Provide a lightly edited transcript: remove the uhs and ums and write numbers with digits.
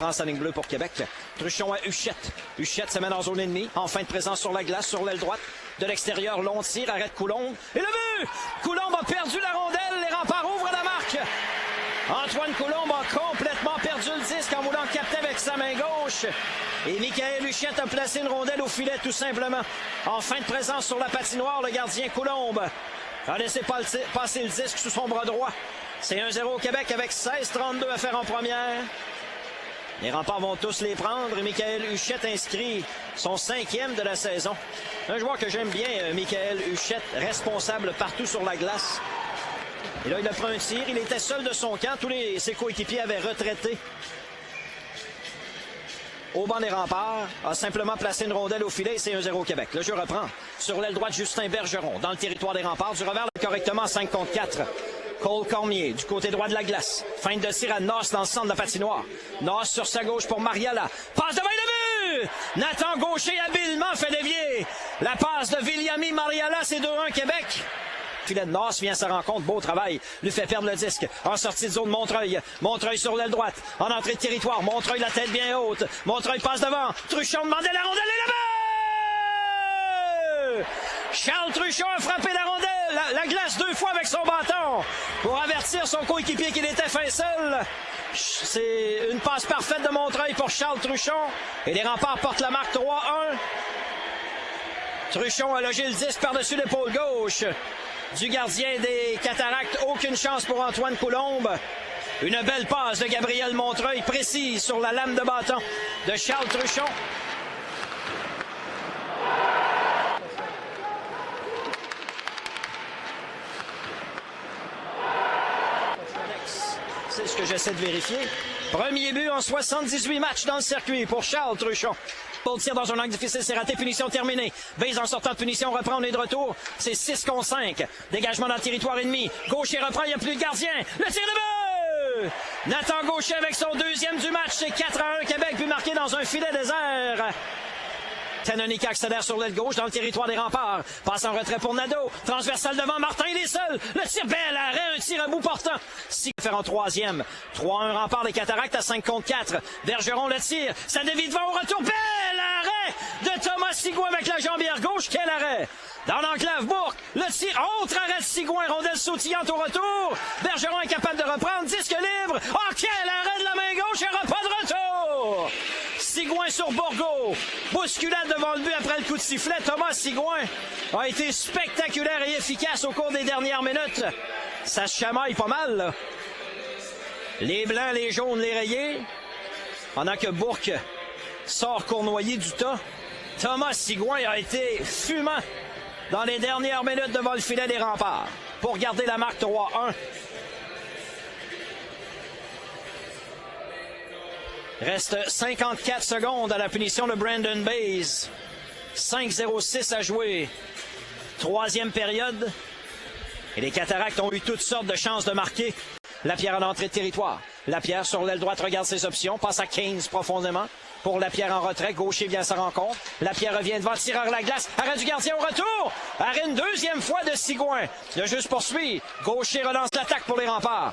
France en ligne bleue pour Québec. Truchon à Huchette. Huchette se met en zone ennemie. En fin de présence sur la glace, sur l'aile droite. De l'extérieur, long tir, arrête Coulombe. Et le but! Coulombe a perdu la rondelle. Les remparts ouvrent la marque. Antoine Coulombe a complètement perdu le disque en voulant capter avec sa main gauche. Et Michael Huchette a placé une rondelle au filet tout simplement. En fin de présence sur la patinoire, le gardien Coulombe a laissé passer le disque sous son bras droit. C'est 1-0 au Québec avec 16-32 à faire en première. Les remparts vont tous les prendre et Michael Huchette inscrit son 5e de la saison. Un joueur que j'aime bien, Michael Huchette, responsable partout sur la glace. Et là, il a pris un tir. Il était seul de son camp. Tous ses coéquipiers avaient retraité. Au banc des remparts, a simplement placé une rondelle au filet et c'est 1-0 au Québec. Le jeu reprend sur l'aile droite Justin Bergeron dans le territoire des remparts. Du revers correctement 5 contre 4. Cole Cormier du côté droit de la glace. Feinte de tir à Noss dans le centre de la patinoire. Noss sur sa gauche pour Mariala. Passe devant le but! Nathan Gaucher habilement fait dévier. La passe de Viliami Mariala, c'est 2-1 Québec. Filet de Noss vient à sa rencontre. Beau travail. Lui fait perdre le disque. En sortie de zone, Montreuil. Montreuil sur l'aile droite. En entrée de territoire. Montreuil la tête bien haute. Montreuil passe devant. Truchon demandait la rondelle et le but! Charles Truchon a frappé la rondelle. La glace 2 fois avec son bâton pour avertir son coéquipier qu'il était fin seul. C'est une passe parfaite de Montreuil pour Charles Truchon. Et les remparts portent la marque 3-1. Truchon a logé le disque par-dessus l'épaule gauche du gardien des Cataractes. Aucune chance pour Antoine Coulombe. Une belle passe de Gabriel Montreuil précise sur la lame de bâton de Charles Truchon. C'est ce que j'essaie de vérifier. Premier but en 78 matchs dans le circuit pour Charles Truchon. Paul tire dans un angle difficile, c'est raté, punition terminée. Base en sortant de punition, reprend, on est de retour. C'est 6 contre 5. Dégagement dans le territoire ennemi. Gaucher reprend, il n'y a plus de gardien. Le tir de but! Nathan Gaucher avec son 2e du match. C'est 4-1 Québec, but marqué dans un filet désert. Tanoni qui accélère sur l'aile gauche dans le territoire des remparts. Passe en retrait pour Nadeau. Transversal devant Martin, il est seul. Le tir, bel arrêt, un tir à bout portant. Si faire en 3e. 3-1 rempart des Cataractes à 5 contre 4. Bergeron le tire. Ça dévie devant au retour. Bel arrêt de Thomas Sigouin avec la jambière gauche. Quel arrêt! Dans l'enclave Bourque, le tir, autre arrêt de Sigouin, rondelle sautillante au retour. Bergeron est capable de reprendre, disque libre. Oh, quel arrêt de la main gauche, il n'y aura pas de retour. Sigouin sur Bourgault. Bousculade devant le but après le coup de sifflet. Thomas Sigouin a été spectaculaire et efficace au cours des dernières minutes. Ça se chamaille pas mal, là. Les blancs, les jaunes, les rayés. Pendant que Bourque sort cournoyé du tas. Thomas Sigouin a été fumant dans les dernières minutes devant le filet des remparts pour garder la marque 3-1. Reste 54 secondes à la punition de Brandon Baze. 5-0-6 à jouer. 3e période. Et les Cataractes ont eu toutes sortes de chances de marquer. Lapierre à l'entrée de territoire. Lapierre sur l'aile droite regarde ses options. Passe à Keynes profondément. Pour Lapierre en retrait. Gaucher vient à sa rencontre. Lapierre revient devant le tireur à la glace. Arrêt du gardien au retour. Arrêt une 2e fois de Sigouin. Le jeu se poursuit. Gaucher relance l'attaque pour les remparts.